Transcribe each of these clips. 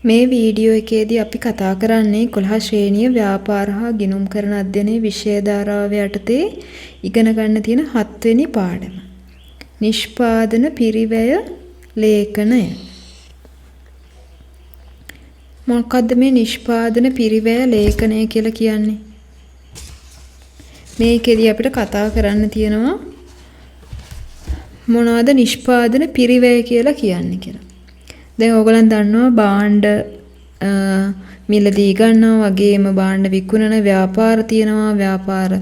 මේ වීඩියෝ එකේදී අපි කතා කරන්නේ 11 ශ්‍රේණිය ව්‍යාපාර හා ගිණුම් කරන අධ්‍යයනයේ විෂය ධාරාව යටතේ ඉගෙන ගන්න තියෙන 7 වෙනි පාඩම. නිෂ්පාදන පිරිවැය ලේඛනය. මොකක්ද මේ නිෂ්පාදන පිරිවැය ලේඛනය කියලා කියන්නේ? මේකෙදී අපිට කතා කරන්න තියෙනවා මොනවද නිෂ්පාදන පිරිවැය කියලා කියන්නේ කියලා. දැන් ඕගොල්ලන් දන්නවා භාණ්ඩ මිලදී ගන්නවා වගේම භාණ්ඩ විකුණන ව්‍යාපාර තියෙනවා.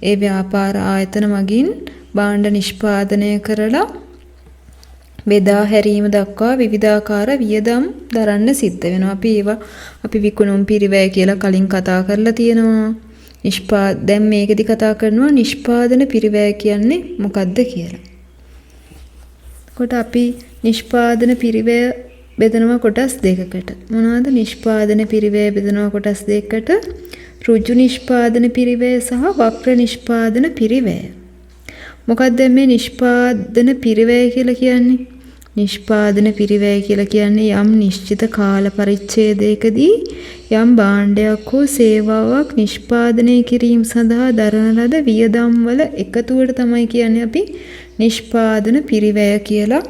ඒ ව්‍යාපාර ආයතන මගින් භාණ්ඩ නිෂ්පාදනය කරලා බෙදා හැරීම දක්වා විවිධාකාර වියදම් දරන්න සිද්ධ වෙනවා. අපි විකුණුම් පිරිවැය කියලා කලින් කතා කරලා තියෙනවා. දැන් මේකෙදි කතා කරනවා නිෂ්පාදන පිරිවැය කියන්නේ මොකක්ද කියලා. කොට අපි නිෂ්පාදන පිරිවැය බෙදනවා කොටස් දෙකකට. මොනවද නිෂ්පාදන පිරිවැය බෙදනවා කොටස් දෙකකට? ඍජු නිෂ්පාදන පිරිවැය සහ වක්‍ර නිෂ්පාදන පිරිවැය. මොකක්ද මේ නිෂ්පාදන පිරිවැය කියලා කියන්නේ? නිෂ්පාදන පිරිවැය කියලා කියන්නේ යම් නිශ්චිත කාල පරිච්ඡේදයකදී යම් භාණ්ඩයක් හෝ සේවාවක් නිෂ්පාදනය කිරීම සඳහා දරන ලද වියදම් වල එකතුවට තමයි කියන්නේ අපි නිෂ්පාදන පිරිවැය කියලා.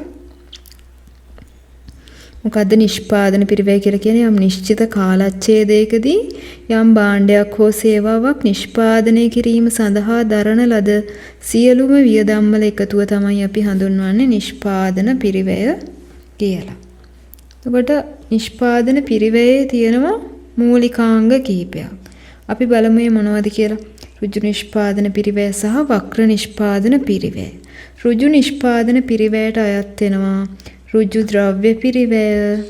මොකද්ද නිෂ්පාදන පිරිවැය කියලා කියන්නේ? යම් නිශ්චිත කාලච්ඡේදයකදී යම් භාණ්ඩයක් හෝ සේවාවක් නිෂ්පාදනය කිරීම සඳහා දරන ලද සියලුම වියදම් වල එකතුව තමයි අපි හඳුන්වන්නේ නිෂ්පාදන පිරිවැය කියලා. එතකොට නිෂ්පාදන පිරිවැයේ තියෙනවා මූලිකාංග කිහිපයක්. අපි බලමු මේ මොනවද කියලා. ඍජු නිෂ්පාදන පිරිවැය සහ වක්‍ර නිෂ්පාදන පිරිවැය. ඍජු නිෂ්පාදන පිරිවැයට අයත් වෙනවා ඍජු ද්‍රව්‍ය පිරිවැය,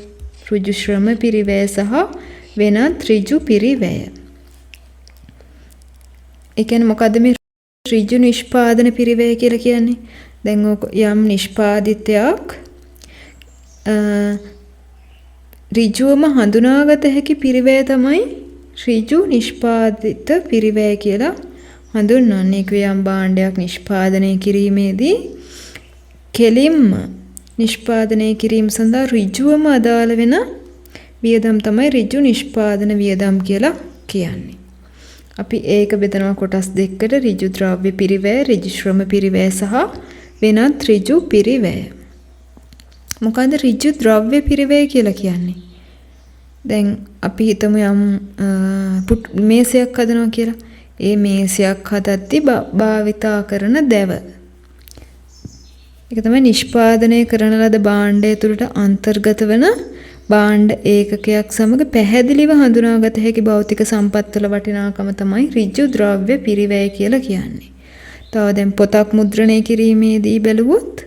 ඍජු ශ්‍රම පිරිවැය සහ වෙනත් ඍජු පිරිවැය. ඒ කියන්නේ මොකද්ද මේ ඍජු නිෂ්පාදන පිරිවැය කියලා කියන්නේ? දැන් යම් නිෂ්පාදිතයක් ඍජුවම හඳුනාගත හැකි පිරිවැය තමයි ඍජු නිෂ්පාදිත පිරිවැය කියලා හඳුන්වන්නේ. යම් භාණ්ඩයක් නිෂ්පාදනය කිරීමේදී කෙලින්ම නිෂ්පාදනය කිරීම සඳහා ඍජුවම අදාළ වෙන වියදම් තමයි ඍජු නිෂ්පාදන වියදම් කියලා කියන්නේ. අපි ඒක බෙදනවා කොටස් දෙකකට. ඍජු ද්‍රව්‍ය පිරිවැය, ඍජු ශ්‍රම පිරිවැය සහ වෙනත් ඍජු පිරිවැය. මොකද්ද ඍජු ද්‍රව්‍ය පිරිවැය කියලා කියන්නේ? දැන් අපි හිතමු යම් මේසයක් හදනවා කියලා. ඒ මේසයක් හදද්දී භාවිතා කරන දැව. ඒක තමයි නිෂ්පාදනය කරන ලද භාණ්ඩය තුළට අන්තර්ගත වන භාණ්ඩ ඒකකයක් සමග පැහැදිලිව හඳුනාගත හැකි භෞතික සම්පත් වල වටිනාකම තමයි ඍජු ද්‍රව්‍ය පිරිවැය කියලා කියන්නේ. තව දැන් පොතක් මුද්‍රණය කිරීමේදී බැලුවොත්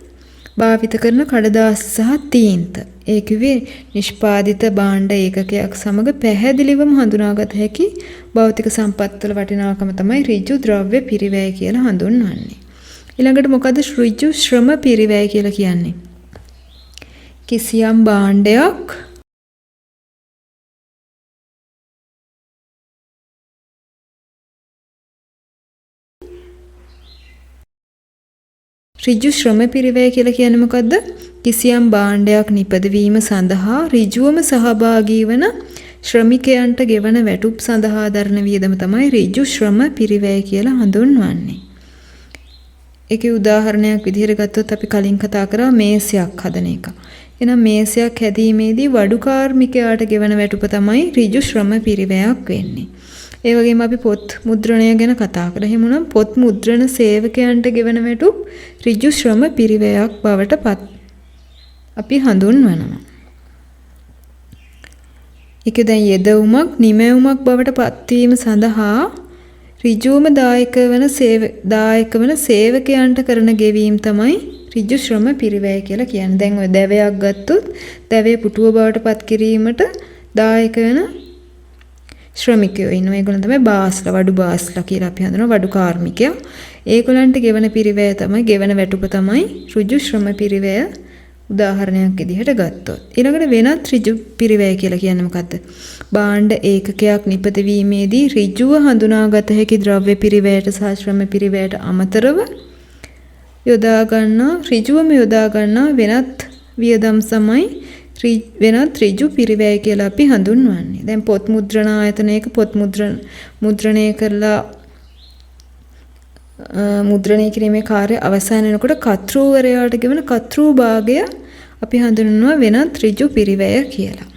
භාවිත කරන කඩදාසි සහ තීන්ත. ඒ කිව්වේ නිෂ්පාදිත භාණ්ඩ ඒකකයක් සමග පැහැදිලිවම හඳුනාගත හැකි භෞතික සම්පත් වල වටිනාකම තමයි ඍජු ද්‍රව්‍ය පිරිවැය කියලා හඳුන්වන්නේ. ඊළඟට මොකද්ද ඍජු ශ්‍රම පිරිවැය කියලා කියන්නේ? කිසියම් භාණ්ඩයක් ඍජු ශ්‍රම පිරිවැය කියලා කියන්නේ මොකද්ද? කිසියම් භාණ්ඩයක් නිපදවීම සඳහා ඍජුවම සහභාගී වන ශ්‍රමිකයන්ට ගෙවන වැටුප් සඳහා දරන වියදම තමයි ඍජු ශ්‍රම පිරිවැය කියලා හඳුන්වන්නේ. ඒකේ උදාහරණයක් විදිහට ගත්තොත් අපි කලින් කතා කරා මේසයක් හදන එක. එහෙනම් මේසයක් හැදීමේදී වඩු කාර්මිකයාට ගෙවන වැටුප තමයි ඍජු ශ්‍රම පිරිවැයක් වෙන්නේ. ඒ වගේම අපි පොත් මුද්‍රණය ගැන කතා කරා. එහෙනම් පොත් මුද්‍රණ සේවකයන්ට ගෙවන වැටුප් ඍජු ශ්‍රම පිරිවැයක් බවට අපි හඳුන්වනවා. ඒක දැන් යෙදවුමක් නිමැවුමක් බවට පත්වීම සඳහා ඍජුවම දායක වන සේවකයන්ට කරන ගෙවීම තමයි ඍජු ශ්‍රම පිරිවැය කියලා කියන්නේ. දැන් ඔය දැවයක් ගත්තොත් දැවේ පුටුව බවට පත් කිරීමට දායක වෙන ශ්‍රමිකයෝ ඉන්නවා. ඒගොල්ලන් තමයි වඩු බාස්ලා කියලා අපි හඳුනන වඩු කාර්මිකයෝ. ඒගොල්ලන්ට ගෙවන පිරිවැය තමයි ගෙවන වැටුප තමයි ඍජු ශ්‍රම පිරිවැය උදාහරණයක් විදිහට ගත්තොත්. ඊළඟට වෙනත් ඍජු පිරිවැය කියලා කියන්නේ මොකද්ද? භාණ්ඩ ඒකකයක් නිපදවීමේදී ඍජුව හඳුනාගත හැකි ද්‍රව්‍ය පිරිවැයට සහ ශ්‍රම පිරිවැයට අමතරව ඍජුවම යොදා ගන්නා වෙනත් වියදම් තමයි වෙනත් ඍජු පිරිවැය කියලා අපි හඳුන්වන්නේ. දැන් පොත් මුද්‍රණ ආයතනයක පොත් මුද්‍රණය කරලා මුද්‍රණය කිරීමේ කාර්ය අවසන් වෙනකොට කර්තෘවරයාට ගෙවන කර්තෘ භාගය අපි හඳුන්වනවා වෙනත් ඍජු පිරිවැය කියලා.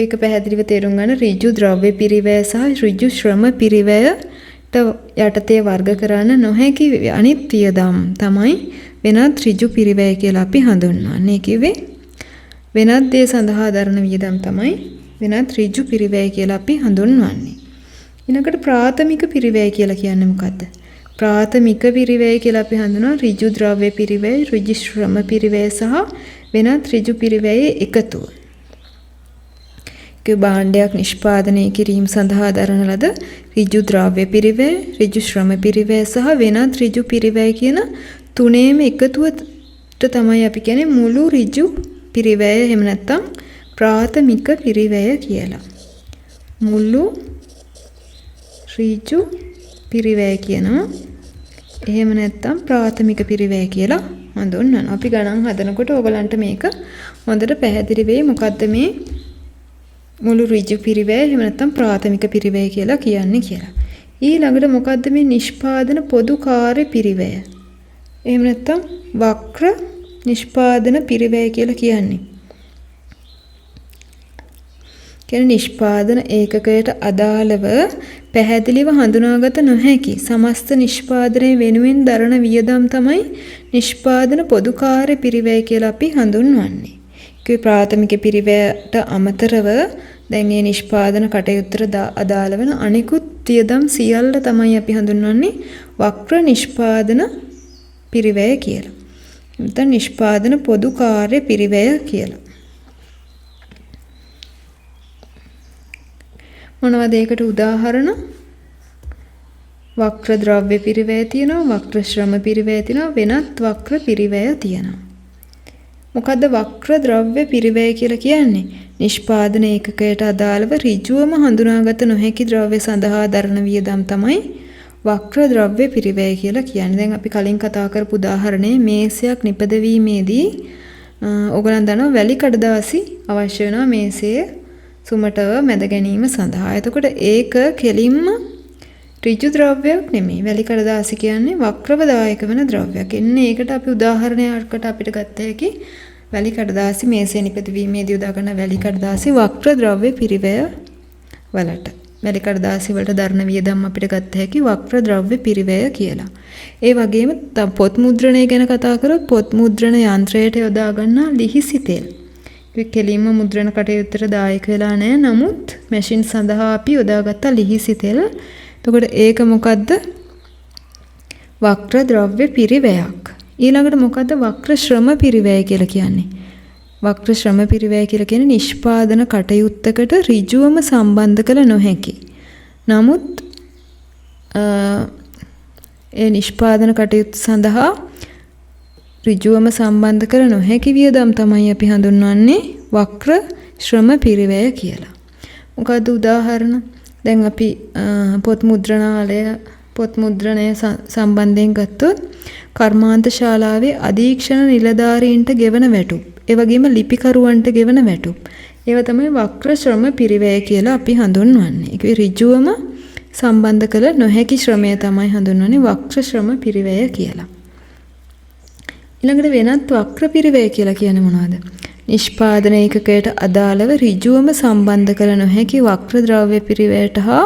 ඒක පැහැදිලිව තේරුම් ගන්න ඍජු ද්‍රව්‍ය පිරිවැය සහ ඍජු ශ්‍රම පිරිවැයට යටතේ වර්ග කරන්න නොහැකි අනිත් වියදම් තමයි වෙනත් ඍජු පිරිවැය කියලා අපි හඳුන්වන්නේ. කිව්වේ වෙනත් දේ සඳහා දරන වියදම් තමයි වෙනත් ඍජු පිරිවැය කියලා අපි හඳුන්වන්නේ. ඊළඟට ප්‍රාථමික පිරිවැය කියලා කියන්නේ මොකද්ද? ප්‍රාථමික පිරිවැය කියලා අපි හඳුනනවා ඍජු ද්‍රව්‍ය පිරිවැය, ඍජු ශ්‍රම පිරිවැය සහ වෙනත් ඍජු පිරිවැයේ එකතුව. භාණ්ඩයක් නිෂ්පාදනය කිරීම සඳහා දරන ලද ඍජු ද්‍රව්‍ය පිරිවැය, ඍජු ශ්‍රම පිරිවැය සහ වෙනත් ඍජු පිරිවැය කියන තුනේම එකතුවට තමයි අපි කියන්නේ මුළු ඍජු පිරිවැය එහෙම නැත්නම් ප්‍රාථමික පිරිවැය කියලා. මුළු ඍජු පිරිවැය කියනවා. එහෙම නැත්නම් ප්‍රාථමික පිරිවැය කියලා හඳුන්වනවා. අපි ගණන් හදනකොට ඔයගලන්ට මේක හොඳට පැහැදිලි වෙයි මොකද්ද මේ මුළු ඍජු පිරිවැය එහෙම නැත්නම් ප්‍රාථමික පිරිවැය කියලා කියන්නේ කියලා. ඊළඟට මොකද්ද මේ නිෂ්පාදන පොදු කාර්ය පිරිවැය? එහෙම නැත්නම් වක්‍ර නිෂ්පාදන පිරිවැය කියලා කියන්නේ. කියන්නේ නිෂ්පාදන ඒකකයට අදාළව පැහැදිලිව හඳුනාගත නොහැකි සමස්ත නිෂ්පාදනය වෙනුවෙන් දරන වියදම් තමයි නිෂ්පාදන පොදු කාර්ය පිරිවැය කියලා අපි හඳුන්වන්නේ. ඒ ප්‍රාථමික පිරිවැයට අමතරව දැන් මේ නිෂ්පාදන කටයුත්තට අදාළ වෙන අනිකුත් වියදම් සියල්ල තමයි අපි හඳුන්වන්නේ වක්‍ර නිෂ්පාදන පිරිවැය කියලා. නැත්නම් නිෂ්පාදන පොදු කාර්ය පිරිවැය කියලා. මොනවද ඒකට උදාහරණ? වක්‍ර ද්‍රව්‍ය පිරිවැය තියෙනවා, වක්‍ර ශ්‍රම පිරිවැය තියෙනවා, වෙනත් වක්‍ර පිරිවැය තියෙනවා. මොකද්ද වක්‍ර ද්‍රව්‍ය පිරිවැය කියලා කියන්නේ? නිෂ්පාදන ඒකකයට අදාළව ඍජුවම හඳුනාගත නොහැකි ද්‍රව්‍ය සඳහා දරන වියදම් තමයි වක්‍ර ද්‍රව්‍ය පිරිවැය කියලා කියන්නේ. දැන් අපි කලින් කතා කරපු උදාහරණේ මේසයක් නිපදවීමේදී ඔයගලන් දන්නවා වැලි කඩදාසි අවශ්‍ය වෙනවා මේසයේ සුමටව මැද ගැනීම සඳහා. එතකොට ඒක කෙලින්ම ඍජු ද්‍රව්‍යයක් නෙමෙයි. වැලි කඩදාසි කියන්නේ වක්‍රව දායක වෙන ද්‍රව්‍යයක්. එන්නේ ඒකට අපි උදාහරණයකට අපිට ගත්ත හැකි වැලි කඩදාසි මේසය නිපදවීමේදී උදා කරන වැලි කඩදාසි වක්‍ර ද්‍රව්‍ය පිරිවැය වලට. වැලි කඩදාසි වලට දරන වියදම් අපිට ගත්ත හැකි වක්‍ර ද්‍රව්‍ය පිරිවැය කියලා. ඒ වගේම පොත් මුද්‍රණය ගැන කතා කරොත් පොත් මුද්‍රණ යන්ත්‍රයට යොදා ගන්නා ලිහිසි තෙල්. කෙලින්ම මුද්‍රණ කටයුත්තට දායක වෙලා නැහැ. නමුත් මැෂින් සඳහා අපි යොදාගත්ත ලිහිසි තෙල්. එතකොට ඒක මොකද්ද? වක්‍ර ද්‍රව්‍ය පිරිවැයක්. ඊළඟට මොකද්ද වක්‍ර ශ්‍රම පිරිවැය කියලා කියන්නේ? වක්‍ර ශ්‍රම පිරිවැය කියලා කියන්නේ නිෂ්පාදන කටයුත්තකට ඍජුවම සම්බන්ධ කළ නොහැකි. නමුත් ඒ නිෂ්පාදන කටයුත්ත සඳහා ඍජුවම සම්බන්ධ කර නොහැකි වියදම් තමයි අපි හඳුන්වන්නේ වක්‍ර ශ්‍රම පිරිවැය කියලා. මොකද්ද උදාහරණ? දැන් අපි පොත් මුද්‍රණය සම්බන්ධයෙන් ගත්තොත් කර්මාන්ත ශාලාවේ අධීක්ෂණ නිලධාරීන්ට ගෙවන වැටුප්, ඒ වගේම ලිපිකරුවන්ට ගෙවන වැටුප්. ඒව තමයි වක්‍ර ශ්‍රම පිරිවැය කියලා අපි හඳුන්වන්නේ. ඒක ඍජුවම සම්බන්ධ කළ නොහැකි ශ්‍රමය තමයි හඳුන්වන්නේ වක්‍ර ශ්‍රම පිරිවැය කියලා. ඊළඟට වෙනත් වක්‍ර පිරිවැය කියලා කියන්නේ මොනවද? නිෂ්පාදන ඒකකයට අදාළව ඍජුවම සම්බන්ධ කළ නොහැකි වක්‍ර ද්‍රව්‍ය පිරිවැයට හා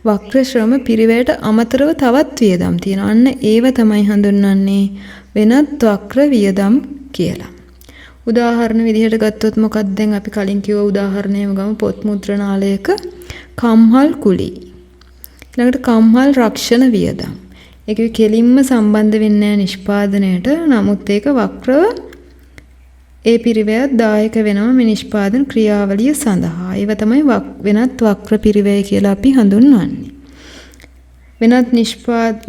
වක්‍ර ශ්‍රම පිරිවැයට අමතරව තවත් වියදම් තියෙනවා. අන්න ඒව තමයි හඳුන්වන්නේ වෙනත් වක්‍ර වියදම් කියලා. උදාහරණ විදිහට ගත්තොත් මොකක්ද? දැන් අපි කලින් කිව්ව උදාහරණයම ගමු. පොත් මුද්‍රණාලයක කම්හල් කුලී. ඊළඟට කම්හල් රක්ෂණ වියදම්. ඒක කෙලින්ම සම්බන්ධ වෙන්නේ නැහැ නිෂ්පාදනයට. නමුත් ඒක වක්‍රව ඒ පිරිවැයත් දායක වෙනවා මේ නිෂ්පාදන ක්‍රියාවලිය සඳහා. ඒව තමයි වෙනත් වක්‍ර පිරිවැය කියලා අපි හඳුන්වන්නේ. වෙනත්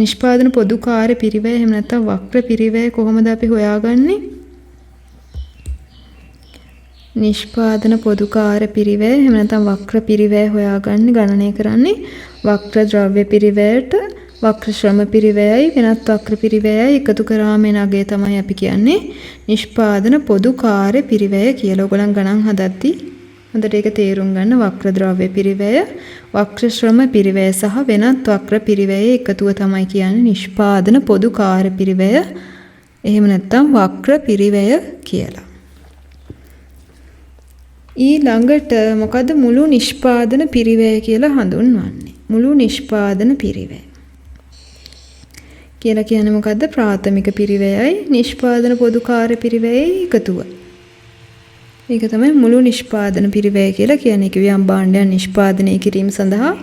නිෂ්පාදන පොදු කාර්ය පිරිවැය එහෙම නැත්නම් වක්‍ර පිරිවැය කොහොමද අපි හොයාගන්නේ? නිෂ්පාදන පොදු කාර්ය පිරිවැය එහෙම නැත්නම් වක්‍ර පිරිවැය හොයාගන්නේ ගණනය කරන්නේ වක්‍ර ද්‍රව්‍ය පිරිවැයට වක්‍ර ශ්‍රම පිරිවැයයි වෙනත් වක්‍ර පිරිවැයයි එකතු කරාම එන අගය තමයි අපි කියන්නේ නිෂ්පාදන පොදු කාර්ය පිරිවැය කියලා. ඔයගොල්ලන් ගණන් හදද්දී හොඳට ඒක තේරුම් ගන්න. වක්‍ර ද්‍රව්‍ය පිරිවැය, වක්‍ර ශ්‍රම පිරිවැය සහ වෙනත් වක්‍ර පිරිවැය එකතුව තමයි කියන්නේ නිෂ්පාදන පොදු කාර්ය පිරිවැය. එහෙම නැත්නම් වක්‍ර පිරිවැය කියලා. ඊළඟට මොකද මුළු නිෂ්පාදන පිරිවැය කියලා හඳුන්වන්නේ? මුළු නිෂ්පාදන පිරිවැය කියලා කියන්නේ මොකද්ද? ප්‍රාථමික පිරිවැයයි නිෂ්පාදන පොදු කාර්ය පිරිවැයයි එකතුව. ඒක තමයි මුළු නිෂ්පාදන පිරිවැය කියලා කියන්නේ. කිවියම් භාණ්ඩයන් නිෂ්පාදනය කිරීම සඳහා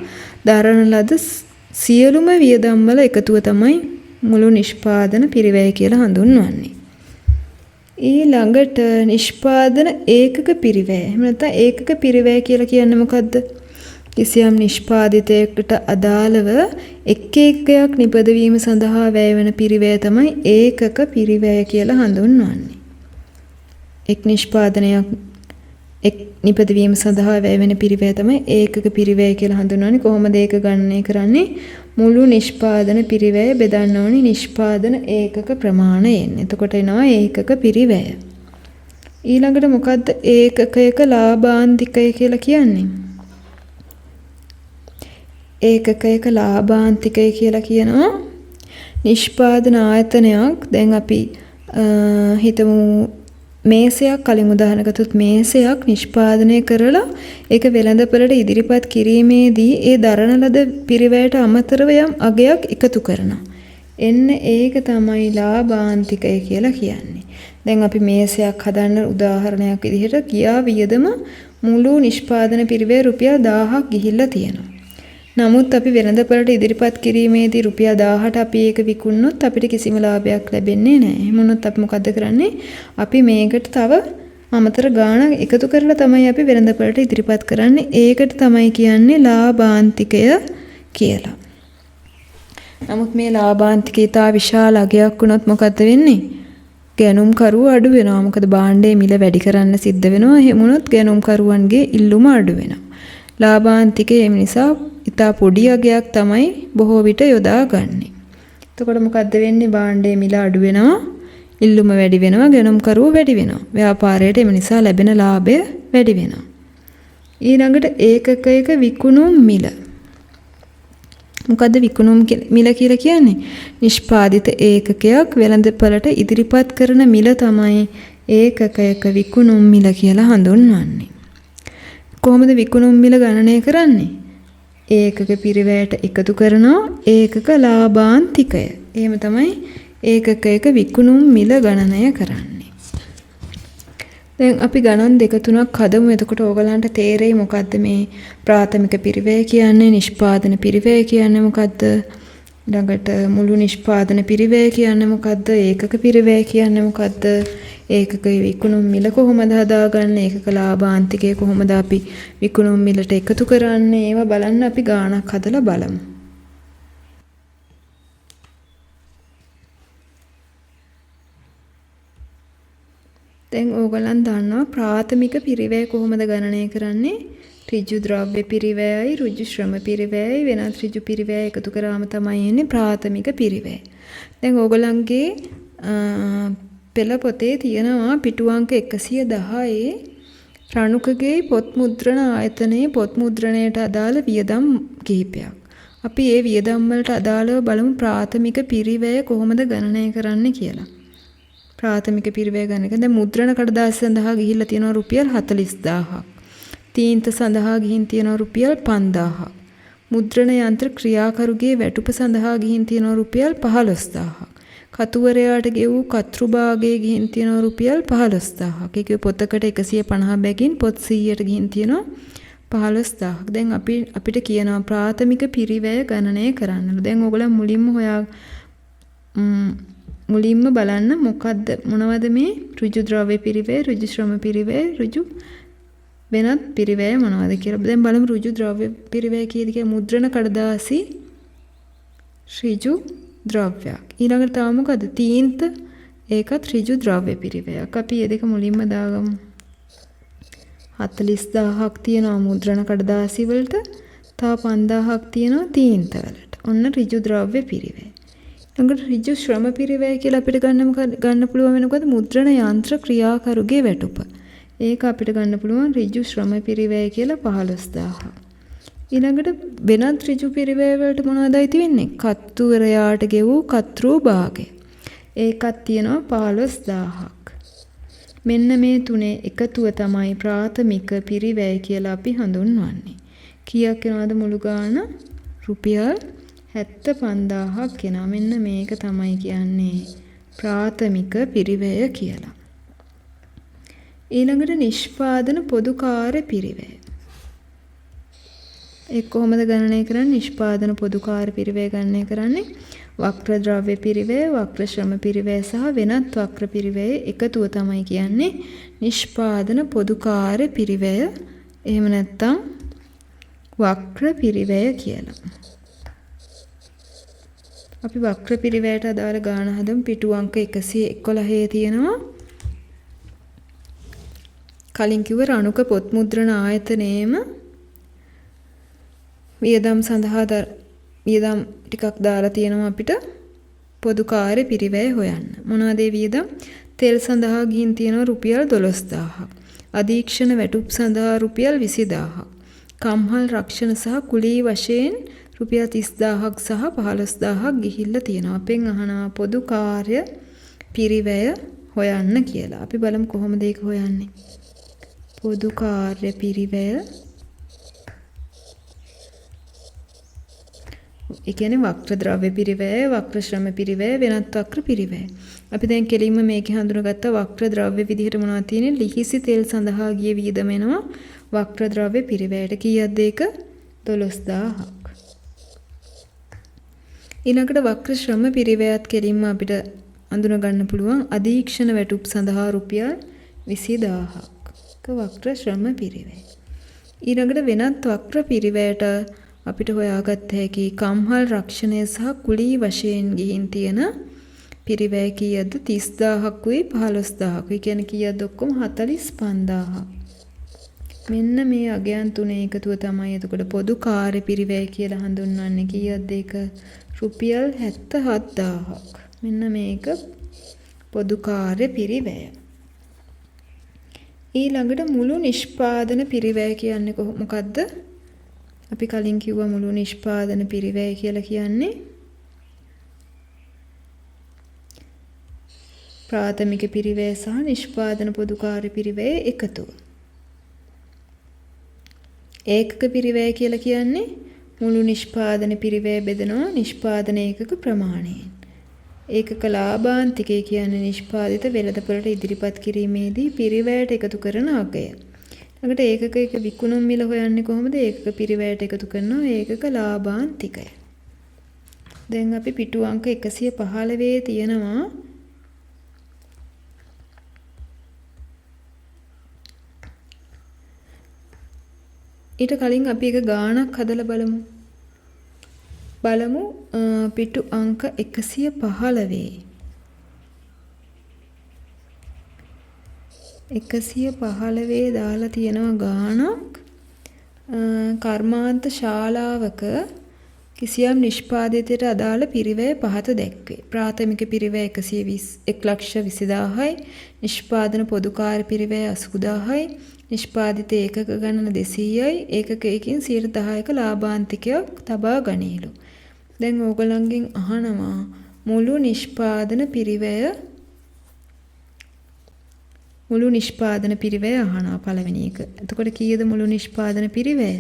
දරන ලද සියලුම වියදම් වල එකතුව තමයි මුළු නිෂ්පාදන පිරිවැය කියලා හඳුන්වන්නේ. ඊළඟට නිෂ්පාදන ඒකක පිරිවැය. එහෙම නැත්නම් ඒකක පිරිවැය කියලා කියන්නේ මොකද්ද? කිසියම් නිෂ්පාදිතයකට අදාළව එක් එකයක් නිපදවීම සඳහා වැය වෙන පිරිවැය තමයි ඒකක පිරිවැය කියලා හඳුන්වන්නේ. එක් නිෂ්පාදනයක් එක් නිපදවීම සඳහා වැය වෙන පිරිවැය තමයි ඒකක පිරිවැය කියලා හඳුන්වන්නේ. කොහොමද ඒක ගණනය කරන්නේ? මුළු නිෂ්පාදන පිරිවැය බෙදන්න ඕනේ නිෂ්පාදන ඒකක ප්‍රමාණයෙන්. එතකොට එනවා ඒකක පිරිවැය. ඊළඟට මොකද්ද ඒකකයක ලාභාන්තිකය කියලා කියන්නේ? ඒකකයක ලාභාන්තිකය කියලා කියනවා නිෂ්පාදන ආයතනයක්. දැන් අපි හිතමු මේසයක්, කලින් උදාහරණ ගත්තොත් මේසයක් නිෂ්පාදනය කරලා ඒක වෙළඳපොළට ඉදිරිපත් කිරීමේදී ඒ දරන ලද පිරිවැයට අමතරව යම් අගයක් එකතු කරනවා. එන්න ඒක තමයි ලාභාන්තිකය කියලා කියන්නේ. දැන් අපි මේසයක් හදන්න උදාහරණයක් විදිහට ගියා වියදම මුළු නිෂ්පාදන පිරිවැය රුපියල් 1000ක් ගිහිල්ලා තියෙනවා. නමුත් අපි වෙළඳපොළට ඉදිරිපත් කිරීමේදී රුපියල් 1000ට අපි ඒක විකුණනොත් අපිට කිසිම ලාභයක් ලැබෙන්නේ නැහැ. එහෙම වුණොත් අපි මොකද කරන්නේ? අපි මේකට තව අමතර ගාණක් එකතු කරලා තමයි අපි වෙළඳපොළට ඉදිරිපත් කරන්නේ. ඒකට තමයි කියන්නේ ලාභාන්තිකය කියලා. නමුත් මේ ලාභාන්තිකය තා විශාල අගයක් වුණොත් මොකද වෙන්නේ? ගැනුම්කරුව අඩු වෙනවා. මොකද භාණ්ඩයේ මිල වැඩි කරන්න සිද්ධ වෙනවා. එහෙම වුණොත් ගැනුම්කරුවන්ගේ ඉල්ලුම අඩු වෙනවා. ලාභාන්තිකය ඒ නිසා ඉතා පොඩි අගයක් තමයි බොහෝ විට යොදාගන්නේ. එතකොට මොකද්ද වෙන්නේ? භාණ්ඩයේ මිල අඩු වෙනවා, ඉල්ලුම වැඩි වෙනවා, ගැනුම්කරුවෝ වැඩි වෙනවා. ව්‍යාපාරයට එම නිසා ලැබෙන ලාභය වැඩි වෙනවා. ඊළඟට ඒකකයක විකුණුම් මිල. මොකද්ද විකුණුම් මිල කියලා කියන්නේ? නිෂ්පාදිත ඒකකයක් වෙළඳපොළට ඉදිරිපත් කරන මිල තමයි ඒකකයක විකුණුම් මිල කියලා හඳුන්වන්නේ. කොහොමද විකුණුම් මිල ගණනය කරන්නේ? ඒකක පිරිවැයට එකතු කරනවා ඒකක ලාභාන්තිකය. එහෙම තමයි ඒකකයක විකුණුම් මිල ගණනය කරන්නේ. දැන් අපි ගණන් දෙක තුනක් හදමු. එතකොට ඕගලන්ට තේරෙයි මොකද්ද මේ ප්‍රාථමික පිරිවැය කියන්නේ, නිෂ්පාදන පිරිවැය කියන්නේ මොකද්ද? ළඟට මුළු නිෂ්පාදන පිරිවැය කියන්නේ මොකද්ද? ඒකක පිරිවැය කියන්නේ මොකද්ද? ඒකක විකුණුම් මිල කොහොමද හදාගන්නේ? ඒකක ලාභාන්තිකය කොහොමද අපි විකුණුම් මිලට එකතු කරන්නේ? ඒවා බලන්න අපි ගාණක් හදලා බලමු. දැන් ඕගලන් දන්නවා ප්‍රාථමික පිරිවැය කොහොමද ගණනය කරන්නේ? ඍජු ද්‍රව්‍ය පිරිවැයයි, ඍජු ශ්‍රම පිරිවැයයි, වෙනත් ඍජු පිරිවැය එකතු කරාම තමයි එන්නේ ප්‍රාථමික පිරිවැය. දැන් ඕගලන්ගේ පෙළ පොතේ තියෙනවා පිටු අංක 110 රණුකගේ පොත් මුද්‍රණ ආයතනයේ පොත් මුද්‍රණයට අදාළ වියදම් කිහිපයක්. අපි මේ වියදම් වලට අදාළව බලමු ප්‍රාථමික පිරිවැය කොහොමද ගණනය කරන්නේ කියලා. ප්‍රාථමික පිරිවැය ගණනක දැන් මුද්‍රණ කඩදාසි සඳහා ගිහිල්ලා තියෙනවා රුපියල් 40000ක්. තීන්ත සඳහා ගිහින් තියෙනවා රුපියල් 5000ක්. මුද්‍රණ යන්ත්‍ර ක්‍රියාකරුගේ වැටුප සඳහා ගිහින් තියෙනවා රුපියල් 15000ක්. කතුවරයාට ගෙවූ කතෘ භාගයේ ගිහින් තියෙනවා රුපියල් 15000ක්. ඒකේ පොතකට 150 බැගින් පොත් 100ට ගිහින් තියෙනවා 15000ක්. දැන් අපිට කියනවා ප්‍රාථමික පිරිවැය ගණනය කරන්නලු. දැන් ඕගොල්ලෝ මුලින්ම බලන්න මොනවද මේ ඍජු ද්‍රව්‍ය පිරිවැය, ඍජු ශ්‍රම පිරිවැය, ඍජු වෙනත් පිරිවැය මොනවද කියලා. දැන් බලමු ඍජු ද්‍රව්‍ය පිරිවැය කියන්නේ මුද්‍රණ කඩදාසි ඍජු ද්‍රව්‍යයක්. ඊළඟට තව මොකද? තීන්ත ඒකත් ඍජු ද්‍රව්‍ය පිරිවැයක්. අපි මේ දෙක මුලින්ම දාගමු. 40000ක් තියෙනවා මුද්‍රණ කඩදාසි වලට, තව 5000ක් තියෙනවා තීන්ත වලට. ඔන්න ඍජු ද්‍රව්‍ය පිරිවැය. ඊළඟට ඍජු ශ්‍රම පිරිවැය කියලා අපිට ගන්න පුළුවන් වෙනකොට මුද්‍රණ යන්ත්‍ර ක්‍රියාකරුගේ වැටුප. ඒක අපිට ගන්න පුළුවන් ඍජු ශ්‍රම පිරිවැය කියලා 15000. ඊළඟට වෙනත් ඍජු පිරිවැය වලට මොනවද අයිති වෙන්නේ? කත්තුවරයාට ගෙවූ කතෘ භාගය. ඒකත් තියෙනවා 15000ක්. මෙන්න මේ තුනේ එකතුව තමයි ප්‍රාථමික පිරිවැය කියලා අපි හඳුන්වන්නේ. කීයක් වෙනවද මුළු ගාන? රුපියල් 75000ක් වෙනවා. මෙන්න මේක තමයි කියන්නේ ප්‍රාථමික පිරිවැය කියලා. ඊළඟට නිෂ්පාදන පොදු කාර්ය පිරිවැය. ඒ කොහොමද ගණනය කරන්නේ? නිෂ්පාදන පොදු කාර්ය පිරිවැය ගණනය කරන්නේ වක්‍ර ද්‍රව්‍ය පිරිවැය, වක්‍ර ශ්‍රම පිරිවැය සහ වෙනත් වක්‍ර පිරිවැය එකතුව තමයි කියන්නේ නිෂ්පාදන පොදු කාර්ය පිරිවැය. එහෙම නැත්නම් වක්‍ර පිරිවැය කියලා. අපි වක්‍ර පිරිවැයට අදාළ ගාන හදමු. පිටු අංක 111 තියෙනවා. කලින් කිව්ව රණුක පොත් මුද්‍රණ ආයතනයේම වියදම් සඳහා වියදම් ටිකක් දාලා තියෙනවා අපිට පොදු කාර්ය පිරිවැය හොයන්න. මොනවාද ඒ වියදම්? තෙල් සඳහා ගිහින් තියෙනවා රුපියල් 12000ක්. අධීක්ෂණ වැටුප් සඳහා රුපියල් 20000ක්. කම්හල් රක්ෂණ සහ කුලී වශයෙන් රුපියල් 30000ක් සහ 15000ක් ගිහිල්ලා තියෙනවා. අපෙන් අහනවා පොදු කාර්ය පිරිවැය හොයන්න කියලා. අපි බලමු කොහොමද ඒක හොයන්නේ. පොදු කාර්ය පිරිවැය ඒ කියන්නේ වක්‍ර ද්‍රව්‍ය පිරිවැය, වක්‍ර ශ්‍රම පිරිවැය, වෙනත් වක්‍ර පිරිවැය. අපි දැන් කෙලින්ම මේකේ හඳුනගත්ත වක්‍ර ද්‍රව්‍ය විදිහට මොනවද තියෙන්නේ? ලිහිසි තෙල් සඳහා ගිය වියදම එනවා වක්‍ර ද්‍රව්‍ය පිරිවැයට. කීයක්ද ඒක? 12000ක්. ඊළඟට වක්‍ර ශ්‍රම පිරිවැයත් කෙලින්ම අපිට අඳුන ගන්න පුළුවන් අධීක්ෂණ වැටුප් සඳහා රුපියල් 20000ක්. වක්‍ර ශ්‍රම පිරිවැය. ඊළඟට වෙනත් වක්‍ර පිරිවැයට අපිට හොයාගත්ත හැකි කම්හල් රක්ෂණය සහ කුලී වශයෙන් ගිහින් තියෙන පිරිවැය කීයද? 30000කුයි 15000කුයි. කියන්නේ කීයද? ඔක්කොම 45000ක්. මෙන්න මේ අගයන් තුනේ එකතුව තමයි එතකොට පොදු කාර්ය පිරිවැය කියලා හඳුන්වන්නේ. කීයද ඒක? රුපියල් 77000ක්. මෙන්න මේක පොදු කාර්ය පිරිවැය. ඊළඟට මුළු නිෂ්පාදන පිරිවැය කියන්නේ මොකද්ද? අපි කලින් කිව්වා මුළු නිෂ්පාදන පිරිවැය කියලා කියන්නේ ප්‍රාථමික පිරිවැය සහ නිෂ්පාදන පොදු කාර්ය පිරිවැය එකතුව. ඒකක පිරිවැය කියලා කියන්නේ මුළු නිෂ්පාදන පිරිවැය බෙදනවා නිෂ්පාදන ඒකක ප්‍රමාණයෙන්. ඒකක ලාභාන්තිකය කියන්නේ නිෂ්පාදිත වෙළඳපොළට ඉදිරිපත් කිරීමේදී පිරිවැයට එකතු කරන අගය. ළඟට ඒකක එක විකුණුම් මිල හොයන්නේ කොහොමද? ඒකක පිරිවැයට එකතු කරනවා ඒකක ලාභාන්තිකය. දැන් අපි පිටු අංක 115 තියෙනවා ඊට කලින් අපි එක ගාණක් හදලා බලමු පිටු අංක 115 දාලා තියෙනවා ගාණක් කර්මාන්ත ශාලාවක කිසියම් නිෂ්පාදිතයට අදාළ පිරිවැය පහත දැක්වේ. ප්‍රාථමික පිරිවැය 1,20,000යි, නිෂ්පාදන පොදු කාර්ය පිරිවැය 80000යි, නිෂ්පාදිත ඒකක ගණන 200යි, ඒකකයකින් 10%ක ලාභාන්තිකයක් තබා ගනීලු. දැන් ඕගොල්ලන්ගෙන් අහනවා මුළු නිෂ්පාදන පිරිවැය අහනවා පළවෙනි එක. එතකොට කීයද මුළු නිෂ්පාදන පිරිවැය?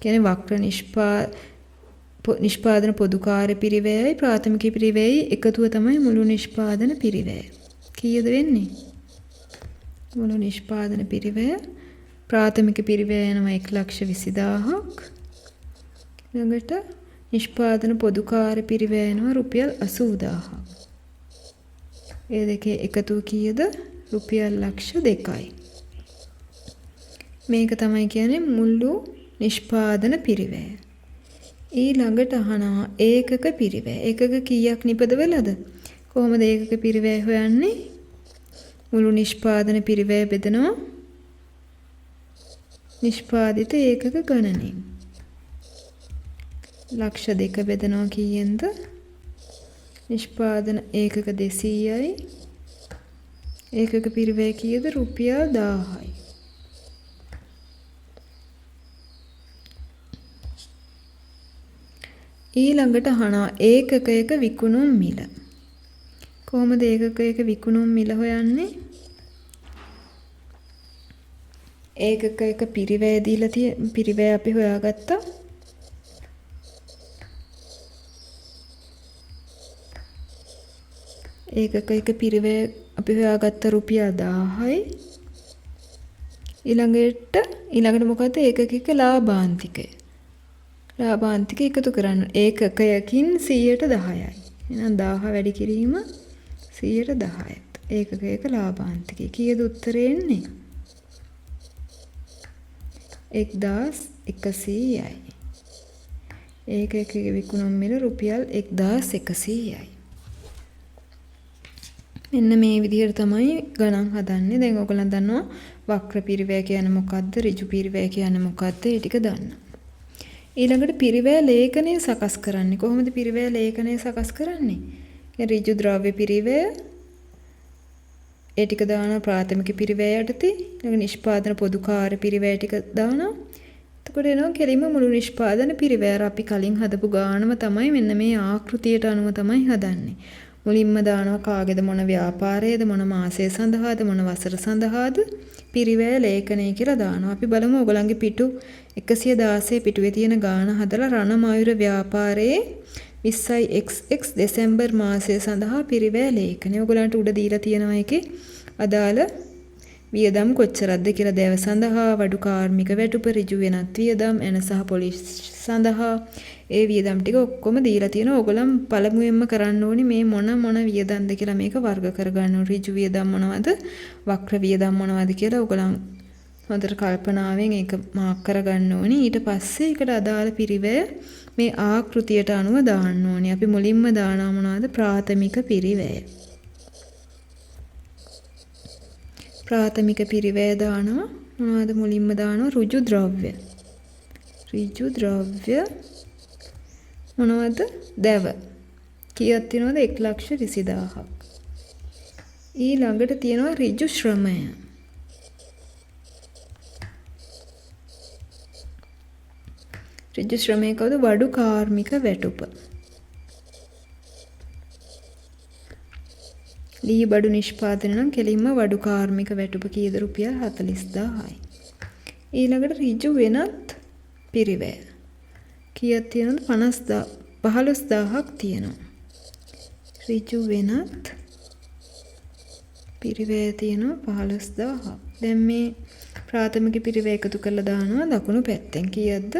කියන්නේ වක්‍ර නිෂ්පාදන පොදු කාර්ය පිරිවැයයි ප්‍රාථමික පිරිවැයයි එකතුව තමයි මුළු නිෂ්පාදන පිරිවැය. කීයද වෙන්නේ? මුළු නිෂ්පාදන පිරිවැය ප්‍රාථමික පිරිවැය යනවා 1,20,000ක්. ළඟට නිෂ්පාදන පොදු කාර්ය පිරිවැය යනවා රුපියල් 80000ක්. ඒ දෙකේ එකතුව කීයද? රුපියල් 2,02,000යි. මේක තමයි කියන්නේ මුළු නිෂ්පාදන පිරිවැය. ඊළඟට අහනවා ඒකක පිරිවැය. ඒකක කීයක් නිපද වෙලද? කොහොමද ඒකක පිරිවැය හොයන්නේ? මුළු නිෂ්පාදන පිරිවැය බෙදනවා නිෂ්පාදිත ඒකක ගණනෙන්. ලක්ෂ 2 බෙදනවා කීයෙන්ද? නිෂ්පාදන ඒකක 200යි. ඒකක පිරිවැය කීයද? රුපියල් 1000යි. ඊළඟට අහනවා ඒකකයක විකුණුම් මිල. කොහොමද ඒකකයක විකුණුම් මිල හොයන්නේ? ඒකකයක පිරිවැය දීලා තියෙන පිරිවැය අපි හොයාගත්තා. ඒකකයක පිරිවැය අපි හොයාගත්ත රුපියල් 1000යි. ඊළඟට මොකද ඒකකයක ලාභාන්තිකය. ලාභාන්තික එකතු කරන්න. ඒකකයකින් 110යි. එහෙනම් 1000 වැඩි කිරීම 110යි. ඒකකයක ලාභාන්තිකය. කීයද උත්තරේ එන්නේ? 1100යි. ඒකකයක විකුණුම් මිල රුපියල් 1100යි. මෙන්න මේ විදිහට තමයි ගණන් හදන්නේ. දැන් ඔයගොල්ලන් දන්නවා වක්‍ර පිරිවැය කියන්නේ මොකක්ද? ඍජු පිරිවැය කියන්නේ මොකක්ද? ඒ ටික දන්න. ඊළඟට පිරිවැය ලේඛනය සකස් කරන්නේ. කොහොමද පිරිවැය ලේඛනය සකස් කරන්නේ? ඍජු ද්‍රව්‍ය පිරිවැය ඒ ටික දානවා ප්‍රාථමික පිරිවැය යටතේ. ඊළඟ නිෂ්පාදන පොදු කාර්ය පිරිවැය ටික දානවා. එතකොට එනවා කෙලින්ම මුළු නිෂ්පාදන පිරිවැය. අපි කලින් හදපු ගානම තමයි මෙන්න මේ ආකෘතියට අනුව තමයි හදන්නේ. මුලින්ම දානවා කාගේද මොන ව්‍යාපාරයේද මොන මාසය සඳහාද මොන වසර සඳහාද පිරිවැය ලේඛනය කියලා දානවා. අපි බලමු ඔයගලන්ගේ පිටු 116 පිටුවේ තියෙන ගාන හදලා රණමයුර ව්‍යාපාරයේ 20යි XX දෙසැම්බර් මාසය සඳහා පිරිවැය ලේඛනය. ඔයගලන්ට උඩ දීලා තියෙනවා එකේ අදාළ වියදම් කොච්චරක්ද කියලා. දැව සඳහා වඩු කාර්මික වැටුප ඍජු වෙනත් වියදම් එන සහ පොලිස් සඳහා ඒ වියදම් ටික ඔක්කොම දීලා තියෙනවා. ඔයගොල්ලන් පළමුවෙන්ම කරන්න ඕනේ මේ මොන වියදම්ද කියලා මේක වර්ග කරගන්න ඕනේ. ඍජු වියදම් මොනවද? වක්‍ර වියදම් මොනවද කියලා ඔයගොල්ලන් හොඳට කල්පනාවෙන් ඒක මාක් කරගන්න ඕනේ. ඊට පස්සේ ඒකට අදාළ පිරිවැය මේ ආකෘතියට අනුව දාන්න ඕනේ. අපි මුලින්ම දානවා මොනවද? ප්‍රාථමික පිරිවැය. ප්‍රාථමික පිරිවැය දානවා මොනවද? මුලින්ම දානවා ඍජු ද්‍රව්‍ය. ඍජු ද්‍රව්‍ය මොනවද? දැව. කීයක් තියෙනවද? 1,20,000ක්. ඊළඟට තියෙනවා ඍජු ශ්‍රමය. ඍජු ශ්‍රමය කවුද? වඩු කාර්මික වැටුප. ලී බඩු නිෂ්පාදනය නම් කෙලින්ම වඩු කාර්මික වැටුප කීයද? රුපියල් 40,000යි. ඊළඟට ඍජු වෙනත් පිරිවැය. කීයක් තියෙනවද? 15,000ක් තියෙනවා. ඍජු වෙනත් පිරිවැය තියෙනවා 15,000ක්. දැන් මේ ප්‍රාථමික පිරිවැය එකතු කරලා දානවා දකුණු පැත්තෙන්. කීයක්ද?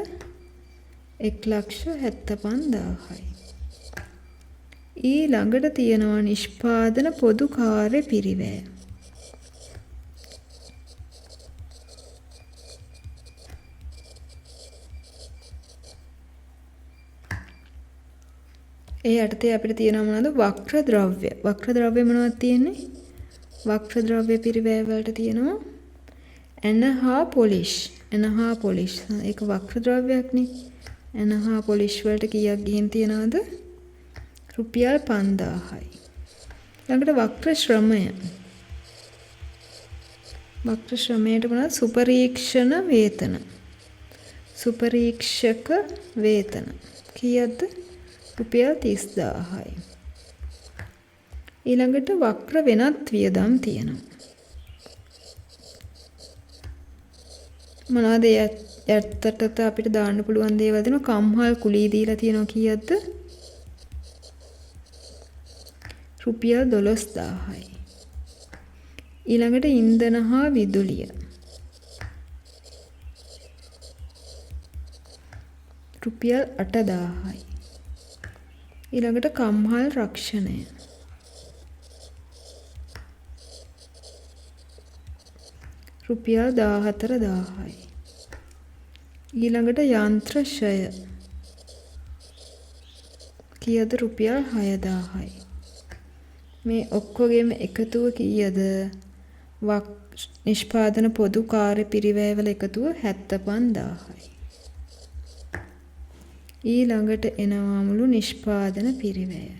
1,75,000යි. ඊළඟට තියෙනවා නිෂ්පාදන පොදු කාර්ය පිරිවැය. ඒ යටතේ අපිට තියෙනවා මොනවද? වක්‍ර ද්‍රව්‍ය. වක්‍ර ද්‍රව්‍ය මොනවද තියෙන්නේ? වක්‍ර ද්‍රව්‍ය පිරිවැය වලට තියෙනවා ඇන හා පොලිෂ්. ඇන හා පොලිෂ්. ඒක වක්‍ර ද්‍රව්‍යයක්නේ. ඇන හා පොලිෂ් වලට කීයක් ගිහින් තියනවද? රුපියල් 5,000යි. ළඟට වක්‍ර ශ්‍රමය. වක්‍ර ශ්‍රමයට මොනවද? සුපරීක්ෂණ වේතන. සුපරීක්ෂක වේතන. කීයක්ද? රුපියල් 30,000යි. ඊළඟට වක්‍ර වෙනත් වියදම් තියෙනවා. මොනවද යටතට අපිට දාන්න පුළුවන් දේවල් දෙනවා. කම්හල් කුලී දීලා තියෙනවා. කීයක්ද? රුපියල් 12,000යි. ඊළඟට ඉන්ධන හා විදුලිය. රුපියල් 8,000යි. ඊළඟට කම්හල් රක්ෂණය. රුපියල් 14,000යි. ඊළඟට යන්ත්‍ර ෂය. කීයද? රුපියල් 6,000යි. මේ ඔක්කොගෙම එකතුව කීයද? නිෂ්පාදන පොදු කාර්ය පිරිවැයවල එකතුව 75,000යි. ඊළඟට එනවා මුළු නිෂ්පාදන පිරිවැය.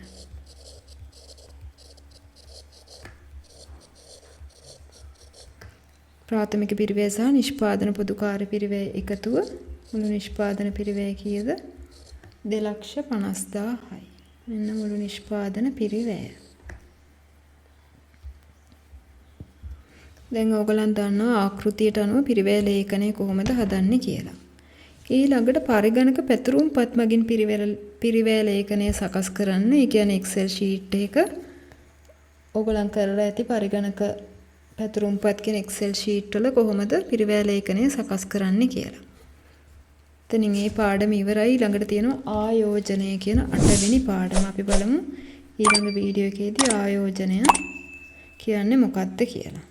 ප්‍රාථමික පිරිවැය සහ නිෂ්පාදන පොදු කාර්ය පිරිවැය එකතුව මුළු නිෂ්පාදන පිරිවැය කීයද? 2,50,000යි. මෙන්න මුළු නිෂ්පාදන පිරිවැය. දැන් ඕගලන් දන්නවා ආකෘතියට අනුව පිරිවැය ලේඛනය කොහොමද හදන්නේ කියලා. ඊළඟට පරිගණක පැතුරුම්පත් මගින් පිරිවැය ලේඛනය සකස් කරන්න. ඒ කියන්නේ Excel sheet එක ඕගලන් කරලා ඇති පරිගණක පැතුරුම්පත් කියන Excel sheet වල කොහොමද පිරිවැය ලේඛනය සකස් කරන්නේ කියලා. එතනින් මේ පාඩම ඉවරයි. ඊළඟට තියෙනවා ආයෝජනය කියන 8 වෙනි පාඩම. අපි බලමු ඊළඟ වීඩියෝ එකේදී ආයෝජනය කියන්නේ මොකක්ද කියලා.